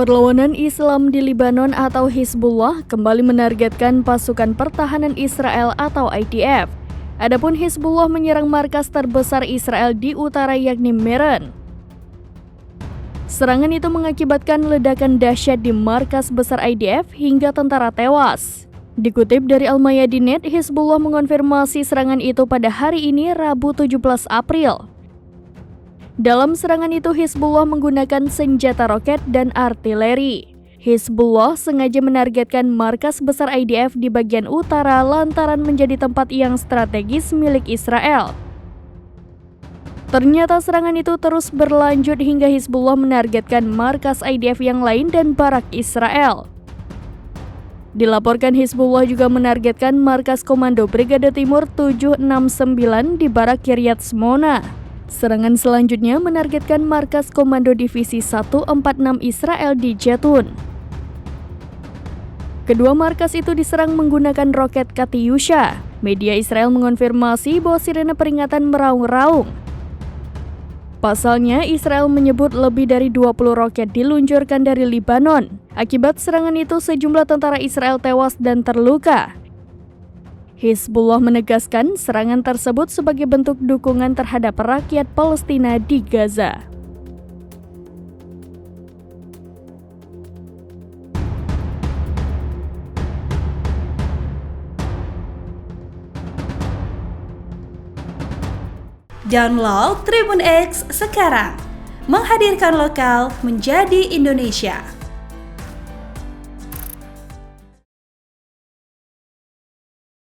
Perlawanan Islam di Lebanon atau Hizbullah kembali menargetkan pasukan pertahanan Israel atau IDF. Adapun Hizbullah menyerang markas terbesar Israel di utara yakni Meron. Serangan itu mengakibatkan ledakan dahsyat di markas besar IDF hingga tentara tewas. Dikutip dari Al-Mayadinet, Hizbullah mengonfirmasi serangan itu pada hari ini Rabu 17 April. Dalam serangan itu, Hizbullah menggunakan senjata roket dan artileri. Hizbullah sengaja menargetkan markas besar IDF di bagian utara lantaran menjadi tempat yang strategis milik Israel. Ternyata serangan itu terus berlanjut hingga Hizbullah menargetkan markas IDF yang lain dan barak Israel. Dilaporkan Hizbullah juga menargetkan markas Komando Brigade Timur 769 di barak Kiryat Shmona. Serangan selanjutnya menargetkan markas Komando Divisi 146 Israel di Jetun. Kedua markas itu diserang menggunakan roket Katyusha. Media Israel mengonfirmasi bahwa sirene peringatan meraung-raung. Pasalnya, Israel menyebut lebih dari 20 roket diluncurkan dari Lebanon. Akibat serangan itu, sejumlah tentara Israel tewas dan terluka. Hizbullah menegaskan serangan tersebut sebagai bentuk dukungan terhadap rakyat Palestina di Gaza. Download Tribun X sekarang, menghadirkan lokal menjadi Indonesia.